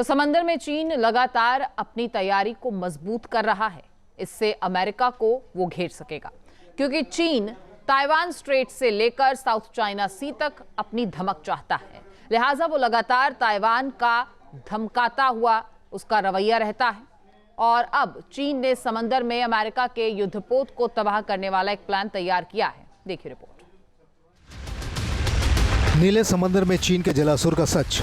तो समंदर में चीन लगातार अपनी तैयारी को मजबूत कर रहा है। इससे अमेरिका को वो घेर सकेगा, क्योंकि चीन ताइवान स्ट्रेट से लेकर साउथ चाइना सी तक अपनी धमक चाहता है। लिहाजा वो लगातार ताइवान का धमकाता हुआ उसका रवैया रहता है। और अब चीन ने समंदर में अमेरिका के युद्धपोत को तबाह करने वाला एक प्लान तैयार किया है। देखिए रिपोर्ट। नीले समंदर में चीन के जलासुर का सच।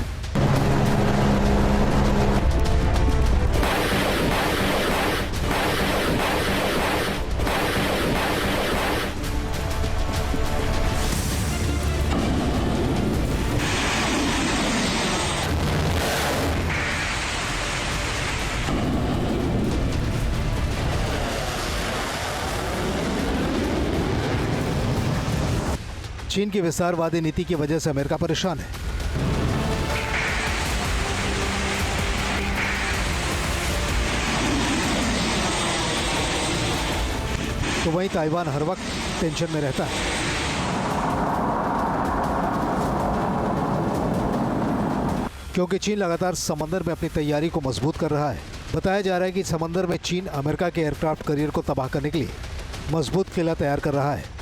चीन की विस्तारवादी नीति की वजह से अमेरिका परेशान है। तो वहीं ताइवान हर वक्त टेंशन में रहता है। क्योंकि चीन लगातार समंदर में अपनी तैयारी को मजबूत कर रहा है। बताया जा रहा है कि समंदर में चीन अमेरिका के एयरक्राफ्ट कैरियर को तबाह करने के लिए मजबूत किला तैयार कर रहा है।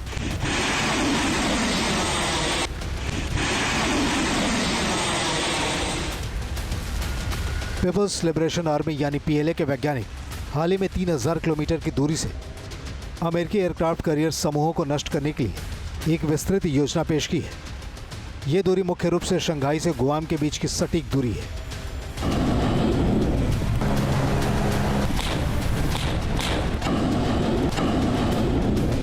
पीपल्स लिबरेशन आर्मी यानी पीएलए के वैज्ञानिक हाल ही में 3000 किलोमीटर की दूरी से अमेरिकी एयरक्राफ्ट कैरियर समूहों को नष्ट करने के लिए एक विस्तृत योजना पेश की है। ये दूरी मुख्य रूप से शंघाई से गुआम के बीच की सटीक दूरी है।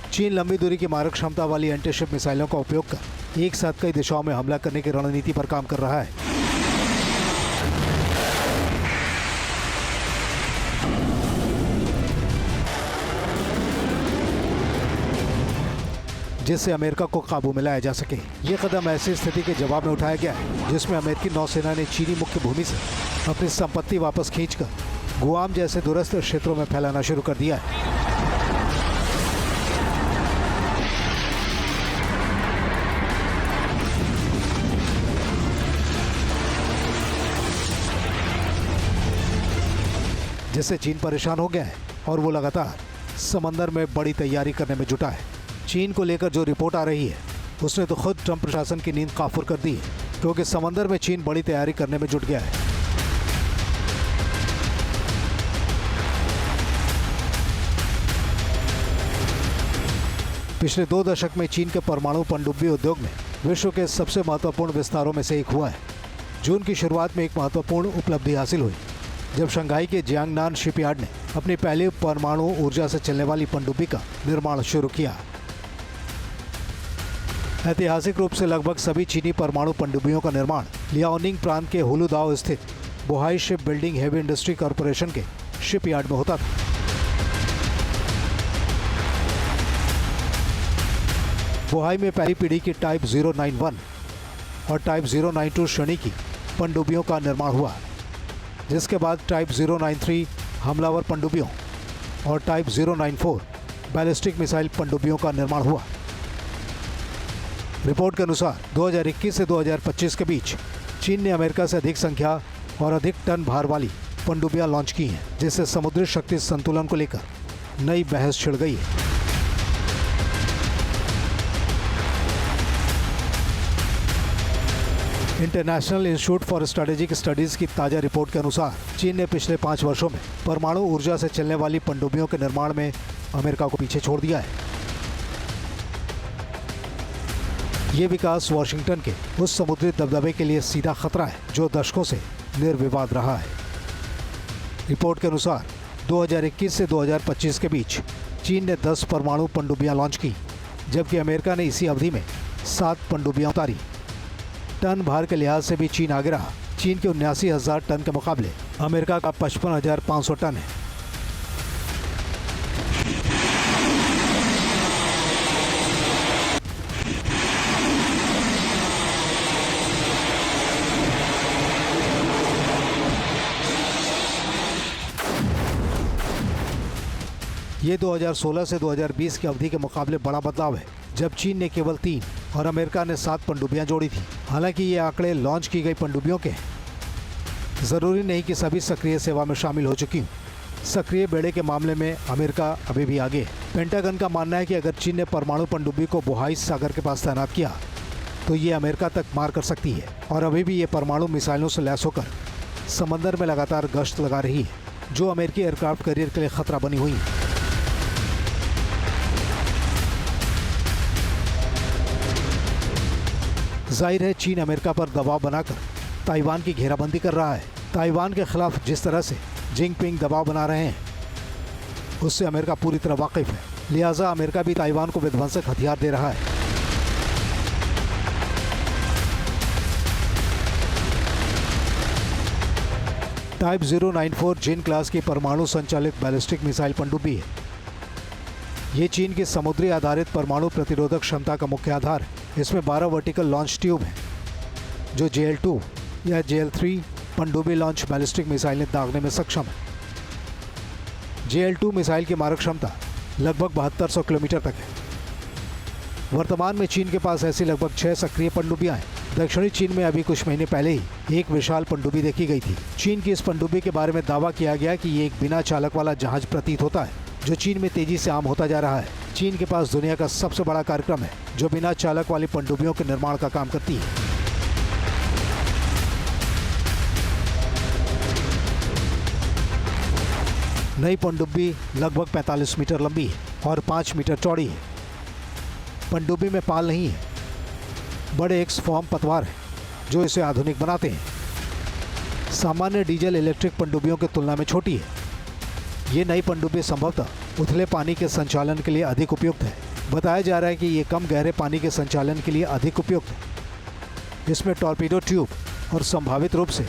चीन लंबी दूरी की मारक क्षमता वाली एंटीशिप मिसाइलों का उपयोग कर एक साथ कई दिशाओं में हमला करने की रणनीति पर काम कर रहा है। जिससे अमेरिका को काबू में लाया जा सके। ये कदम ऐसी स्थिति के जवाब में उठाया गया है जिसमें अमेरिकी नौसेना ने चीनी मुख्य भूमि से अपनी संपत्ति वापस खींचकर गुआम जैसे दूरस्थ क्षेत्रों में फैलाना शुरू कर दिया है। जिससे चीन परेशान हो गया है और वो लगातार समंदर में बड़ी तैयारी करने में जुटा है। चीन को लेकर जो रिपोर्ट आ रही है उसने तो खुद ट्रंप प्रशासन की नींद काफुर कर दी है, क्योंकि समंदर में चीन बड़ी तैयारी करने में जुट गया है। पिछले 2 दशक में चीन के परमाणु पनडुब्बी उद्योग में विश्व के सबसे महत्वपूर्ण विस्तारों में से एक हुआ है। जून की शुरुआत में एक महत्वपूर्ण उपलब्धि हासिल हुई जब शंघाई के जियांगनान शिपयार्ड ने अपनी पहली परमाणु ऊर्जा से चलने वाली पनडुब्बी का निर्माण शुरू किया। ऐतिहासिक रूप से लगभग सभी चीनी परमाणु पनडुब्बियों का निर्माण लियाओनिंग प्रांत के हुलुदाओ स्थित Bohai ship building heavy industry corporation के शिपयार्ड में होता था। बोहाई में पहली पीढ़ी की टाइप 091 और टाइप 092 श्रेणी की पनडुब्बियों का निर्माण हुआ, जिसके बाद टाइप 093 हमलावर पनडुब्बियों और टाइप 094 बैलिस्टिक मिसाइल पनडुब्बियों का निर्माण हुआ। रिपोर्ट के अनुसार 2021 से 2025 के बीच चीन ने अमेरिका से अधिक संख्या और अधिक टन भार वाली पनडुब्बियां लॉन्च की हैं, जिससे समुद्री शक्ति संतुलन को लेकर नई बहस छिड़ गई है। International institute for strategic studies की ताज़ा रिपोर्ट के अनुसार चीन ने पिछले 5 वर्षों में परमाणु ऊर्जा से चलने वाली पनडुब्बियों के निर्माण में अमेरिका को पीछे छोड़ दिया है। ये विकास वाशिंगटन के उस समुद्री दबदबे के लिए सीधा खतरा है जो दशकों से निर्विवाद रहा है। रिपोर्ट के अनुसार 2021 से 2025 के बीच चीन ने 10 परमाणु पनडुब्बियां लॉन्च की, जबकि अमेरिका ने इसी अवधि में 7 पनडुब्बियां उतारी। टन भार के लिहाज से भी चीन आगे रहा। चीन के 79,000 टन के मुकाबले अमेरिका का 55,500 टन है। ये 2016 से 2020 की अवधि के मुकाबले बड़ा बदलाव है, जब चीन ने केवल 3 और अमेरिका ने 7 पनडुब्बियां जोड़ी थी। हालांकि ये आंकड़े लॉन्च की गई पनडुब्बियों के हैं। जरूरी नहीं कि सभी सक्रिय सेवा में शामिल हो चुकी हों। सक्रिय बेड़े के मामले में अमेरिका अभी भी आगे है। पेंटागन का मानना है कि अगर चीन ने परमाणु पनडुब्बी को बोहाइस सागर के पास तैनात किया तो ये अमेरिका तक मार कर सकती है और अभी भी ये परमाणु मिसाइलों से लैस होकर समंदर में लगातार गश्त लगा रही है, जो अमेरिकी एयरक्राफ्ट कैरियर के लिए खतरा बनी हुई है। जाहिर है चीन अमेरिका पर दबाव बनाकर ताइवान की घेराबंदी कर रहा है। ताइवान के खिलाफ जिस तरह से जिनपिंग दबाव बना रहे हैं उससे अमेरिका पूरी तरह वाकिफ है, लिहाजा अमेरिका भी ताइवान को विध्वंसक हथियार दे रहा है। टाइप 094 जिन क्लास की परमाणु संचालित बैलिस्टिक मिसाइल पनडुब्बी है। ये चीन की समुद्री आधारित परमाणु प्रतिरोधक क्षमता का मुख्य आधार है। इसमें 12 वर्टिकल लॉन्च ट्यूब हैं जो JL-2 या JL-3 पनडुब्बी लॉन्च बैलिस्टिक मिसाइलें दागने में सक्षम है। JL-2 मिसाइल की मारक क्षमता लगभग 7200 किलोमीटर तक है। वर्तमान में चीन के पास ऐसी लगभग 6 सक्रिय पनडुब्बियां हैं। दक्षिणी चीन में अभी कुछ महीने पहले ही एक विशाल पनडुब्बी देखी गई थी। चीन की इस पनडुब्बी के बारे में दावा किया गया कि ये एक बिना चालक वाला जहाज प्रतीत होता है, जो चीन में तेजी से आम होता जा रहा है। चीन के पास दुनिया का सबसे बड़ा कार्यक्रम है जो बिना चालक वाली पनडुब्बियों के निर्माण का काम करती है। नई पनडुब्बी लगभग 45 मीटर लंबी है और 5 मीटर चौड़ी है। पनडुब्बी में पाल नहीं है, बड़े एक्स फॉर्म पतवार हैं जो इसे आधुनिक बनाते हैं। सामान्य डीजल इलेक्ट्रिक पनडुब्बियों की तुलना में छोटी है। ये नई पनडुब्बी संभवतः उथले पानी के संचालन के लिए अधिक उपयुक्त है। बताया जा रहा है कि ये कम गहरे पानी के संचालन के लिए अधिक उपयुक्त है। इसमें टॉर्पीडो ट्यूब और संभावित रूप से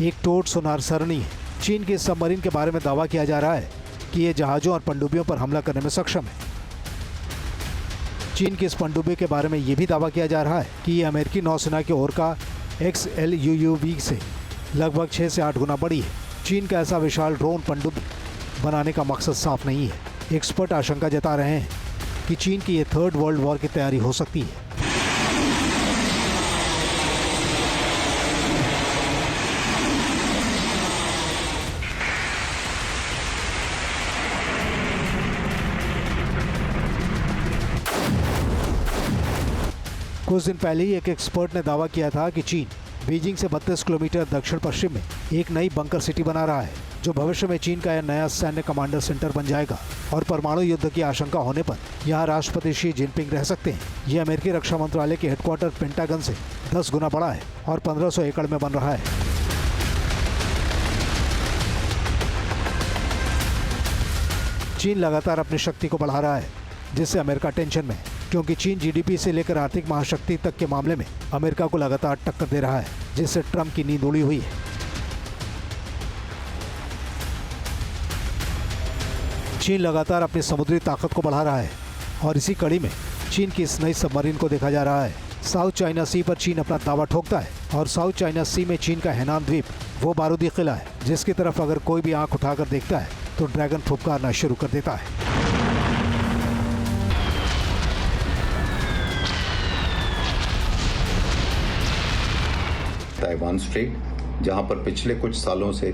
एक टोड सोनार सरणी है। चीन के सबमरीन के बारे में दावा किया जा रहा है कि ये जहाज़ों और पनडुब्बियों पर हमला करने में सक्षम है। चीन की इस पनडुब्बी के बारे में ये भी दावा किया जा रहा है कि ये अमेरिकी नौसेना की ओरका XLUUV से लगभग 6 से 8 गुना बड़ी है। चीन का ऐसा विशाल ड्रोन पनडुब्बी बनाने का मकसद साफ नहीं है। एक्सपर्ट आशंका जता रहे हैं कि चीन की ये 3rd वर्ल्ड वॉर की तैयारी हो सकती है। कुछ दिन पहले ही एक एक्सपर्ट ने दावा किया था कि चीन बीजिंग से 32 किलोमीटर दक्षिण पश्चिम में एक नई बंकर सिटी बना रहा है, जो भविष्य में चीन का यह नया सैन्य कमांडर सेंटर बन जाएगा और परमाणु युद्ध की आशंका होने पर यहाँ राष्ट्रपति शी जिनपिंग रह सकते हैं। यह अमेरिकी रक्षा मंत्रालय के हेडक्वार्टर पेंटागन से 10 गुना बड़ा है और 1500 एकड़ में बन रहा है। चीन लगातार अपनी शक्ति को बढ़ा रहा है, जिससे अमेरिका टेंशन में है, क्योंकि चीन GDP से लेकर आर्थिक महाशक्ति तक के मामले में अमेरिका को लगातार टक्कर दे रहा है, जिससे ट्रंप की नींद उड़ी हुई है। चीन लगातार अपनी समुद्री ताकत को बढ़ा रहा है और इसी कड़ी में चीन की इस नई सबमरीन को देखा जा रहा है। साउथ चाइना सी पर चीन अपना दावा ठोकता है और साउथ चाइना सी में चीन का हैनान द्वीप वो बारूदी किला है जिसकी तरफ अगर कोई भी आंख उठाकर देखता है तो ड्रैगन फुफकारना शुरू कर देता है। ताइवान स्ट्रेट, जहां पर पिछले कुछ सालों से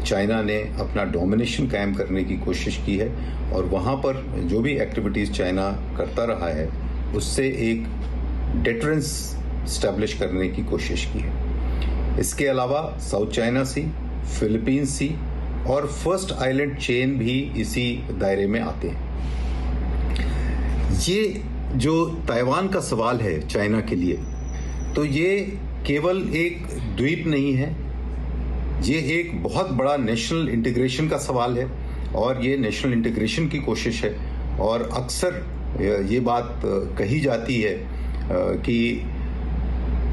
चाइना ने अपना डोमिनेशन कायम करने की कोशिश की है और वहां पर जो भी एक्टिविटीज़ चाइना करता रहा है उससे एक डिटरेंस स्टैब्लिश करने की कोशिश की है। इसके अलावा साउथ चाइना सी, फिलीपींस सी और फर्स्ट आइलैंड चेन भी इसी दायरे में आते हैं। ये जो ताइवान का सवाल है चाइना के लिए, तो ये केवल एक द्वीप नहीं है, ये एक बहुत बड़ा नेशनल इंटीग्रेशन का सवाल है और ये नेशनल इंटीग्रेशन की कोशिश है। और अक्सर ये बात कही जाती है कि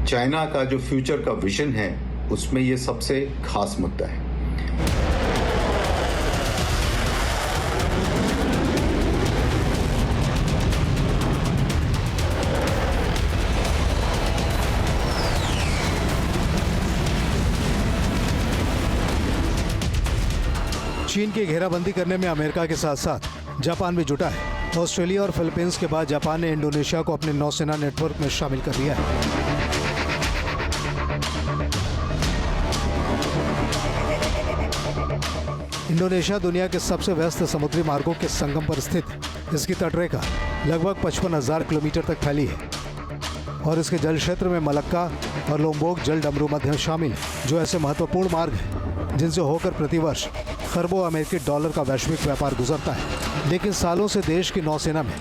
चाइना का जो फ्यूचर का विजन है उसमें ये सबसे खास मुद्दा है। चीन की घेराबंदी करने में अमेरिका के साथ साथ जापान भी जुटा है। ऑस्ट्रेलिया और फिलीपींस के बाद जापान ने इंडोनेशिया को अपने नौसेना नेटवर्क में शामिल कर लिया है। इंडोनेशिया दुनिया के सबसे व्यस्त समुद्री मार्गों के संगम पर स्थित है। इसकी तटरेखा लगभग 55,000 किलोमीटर तक फैली है और इसके जल क्षेत्र में मलक्का और लोम्बोक जल डमरू मध्य शामिल है, जो ऐसे महत्वपूर्ण मार्ग हैं जिनसे होकर प्रतिवर्ष खरबों अमेरिकी डॉलर का वैश्विक व्यापार गुजरता है। लेकिन सालों से देश की नौसेना में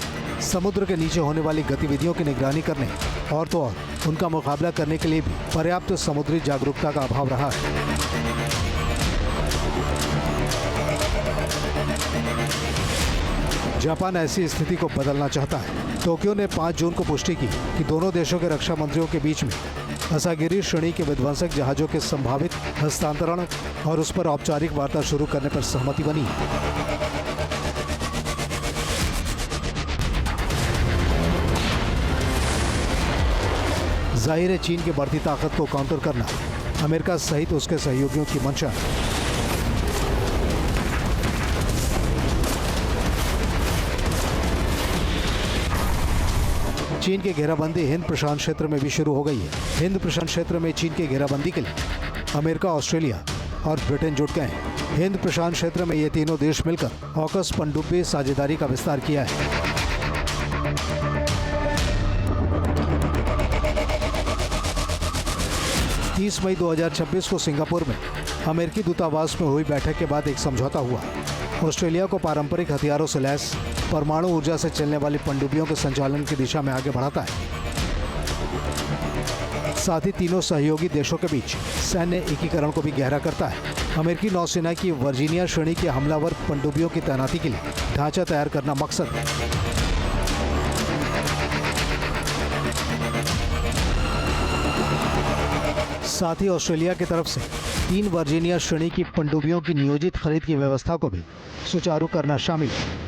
समुद्र के नीचे होने वाली गतिविधियों की निगरानी करने और तो और उनका मुकाबला करने के लिए भी पर्याप्त समुद्री जागरूकता का अभाव रहा है। जापान ऐसी स्थिति को बदलना चाहता है। टोक्यो ने 5 जून को पुष्टि की कि दोनों देशों के रक्षा मंत्रियों के बीच में असागिरी श्रेणी के विध्वंसक जहाजों के संभावित हस्तांतरण और उस पर औपचारिक वार्ता शुरू करने पर सहमति बनी। जाहिर है चीन की बढ़ती ताकत को काउंटर करना अमेरिका सहित उसके सहयोगियों की मंशा है। चीन की घेराबंदी हिंद प्रशांत क्षेत्र में भी शुरू हो गई है। हिंद प्रशांत क्षेत्र में चीन की घेराबंदी के लिए अमेरिका, ऑस्ट्रेलिया और ब्रिटेन जुट गए हैं। हिंद प्रशांत क्षेत्र में ये तीनों देश मिलकर ऑकस पनडुब्बी साझेदारी का विस्तार किया है। मई 2026 को सिंगापुर में अमेरिकी दूतावास में हुई बैठक के बाद एक समझौता हुआ। ऑस्ट्रेलिया को पारंपरिक हथियारों से लैस परमाणु ऊर्जा से चलने वाली पनडुब्बियों के संचालन की दिशा में आगे बढ़ाता है। साथ ही तीनों सहयोगी देशों के बीच सैन्य एकीकरण को भी गहरा करता है। अमेरिकी नौसेना की वर्जीनिया श्रेणी के हमलावर पनडुब्बियों की तैनाती के लिए ढांचा तैयार करना मकसद है। साथ ही ऑस्ट्रेलिया की तरफ से 3 वर्जीनिया श्रेणी की पनडुब्बियों की नियोजित खरीद की व्यवस्था को भी सुचारू करना शामिल है।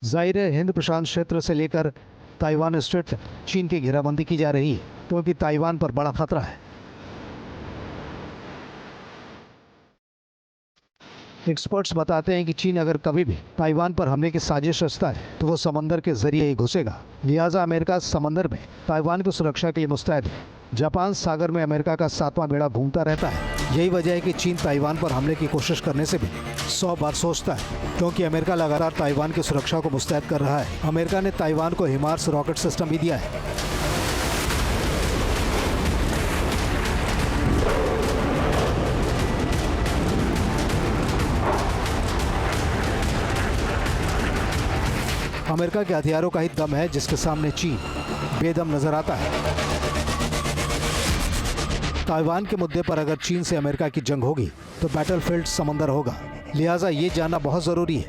जाहिर है हिंद प्रशांत क्षेत्र से लेकर ताइवान स्ट्रेट तक चीन की घेराबंदी की जा रही है, क्योंकि ताइवान पर बड़ा खतरा है। एक्सपर्ट्स बताते हैं कि चीन अगर कभी भी ताइवान पर हमले की साजिश रचता है तो वो समंदर के जरिए ही घुसेगा। लिहाजा अमेरिका समंदर में ताइवान की सुरक्षा के लिए मुस्तैद है। जापान सागर में अमेरिका का 7वां बेड़ा घूमता रहता है। यही वजह है कि चीन ताइवान पर हमले की कोशिश करने से भी 100 बार सोचता है, क्योंकि अमेरिका लगातार ताइवान की सुरक्षा को मुस्तैद कर रहा है। अमेरिका ने ताइवान को हिमार्स रॉकेट सिस्टम भी दिया है। अमेरिका के हथियारों का ही दम है जिसके सामने चीन बेदम नजर आता है। ताइवान के मुद्दे पर अगर चीन से अमेरिका की जंग होगी तो बैटलफील्ड समंदर होगा। लिहाजा ये जानना बहुत ज़रूरी है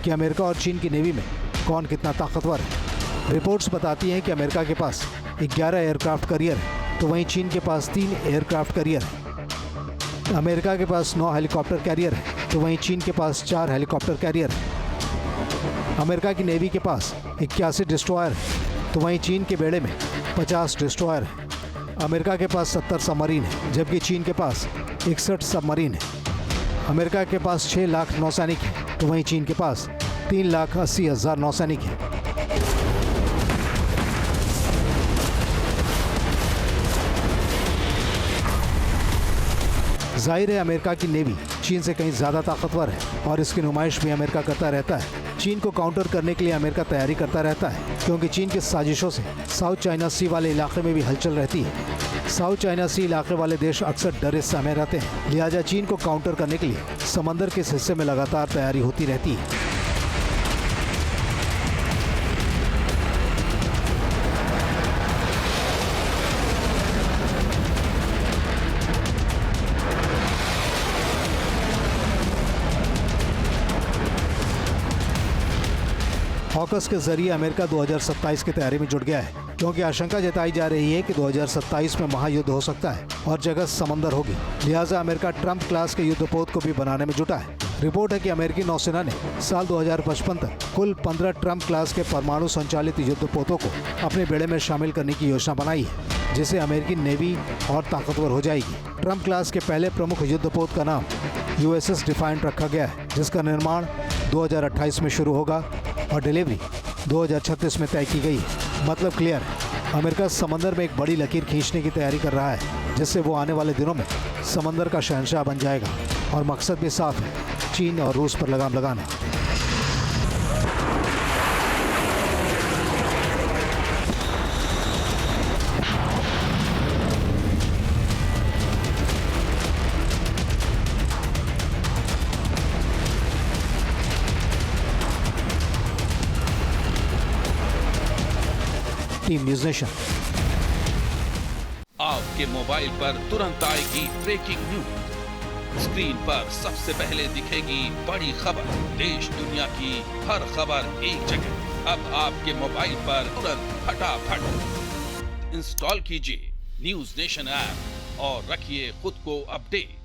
कि अमेरिका और चीन की नेवी में कौन कितना ताकतवर है। रिपोर्ट्स बताती हैं कि अमेरिका के पास 11 एयरक्राफ्ट कैरियर है, तो वहीं चीन के पास 3 एयरक्राफ्ट कैरियर है। अमेरिका के पास 9 हेलीकॉप्टर कैरियर है, तो वहीं चीन के पास 4 हेलीकॉप्टर कैरियर है। अमेरिका की नेवी के पास 81 डिस्ट्रॉयर है, तो वहीं चीन के बेड़े में 50 डिस्ट्रॉयर है। अमेरिका के पास 70 सबमरीन है, जबकि चीन के पास 61 सबमरीन है। अमेरिका के पास 6 लाख नौसैनिक हैं, तो वहीं चीन के पास 3,80,000 नौसैनिक हैं। जाहिर है अमेरिका की नेवी चीन से कहीं ज़्यादा ताकतवर है और इसकी नुमाइश भी अमेरिका करता रहता है। चीन को काउंटर करने के लिए अमेरिका तैयारी करता रहता है, क्योंकि चीन की साजिशों से साउथ चाइना सी वाले इलाके में भी हलचल रहती है। साउथ चाइना सी इलाके वाले देश अक्सर डरे समय रहते हैं। लिहाजा चीन को काउंटर करने के लिए समंदर के इस हिस्से में लगातार तैयारी होती रहती है। ऑकस के जरिए अमेरिका 2027 की तैयारी में जुट गया है, क्योंकि आशंका जताई जा रही है कि 2027 में महायुद्ध हो सकता है और जगह समंदर होगी। लिहाजा अमेरिका ट्रंप क्लास के युद्धपोत को भी बनाने में जुटा है। रिपोर्ट है कि अमेरिकी नौसेना ने साल 2055 तक कुल 15 ट्रंप क्लास के परमाणु संचालित युद्धपोतों को अपने बेड़े में शामिल करने की योजना बनाई है, जिससे अमेरिकी नेवी और ताकतवर हो जाएगी। ट्रंप क्लास के पहले प्रमुख युद्धपोत का नाम USS डिफायंट रखा गया है, जिसका निर्माण 2028 में शुरू होगा और डिलीवरी 2036 में तय की गई है। मतलब क्लियर है, अमेरिका समंदर में एक बड़ी लकीर खींचने की तैयारी कर रहा है, जिससे वो आने वाले दिनों में समंदर का शहंशाह बन जाएगा। और मकसद भी साफ है, चीन और रूस पर लगाम लगाना। Team news nation. आपके मोबाइल पर तुरंत आएगी ब्रेकिंग न्यूज। स्क्रीन पर सबसे पहले दिखेगी बड़ी खबर। देश दुनिया की हर खबर एक जगह। अब आपके मोबाइल पर तुरंत फटाफट इंस्टॉल कीजिए न्यूज़ नेशन ऐप और रखिए खुद को अपडेट।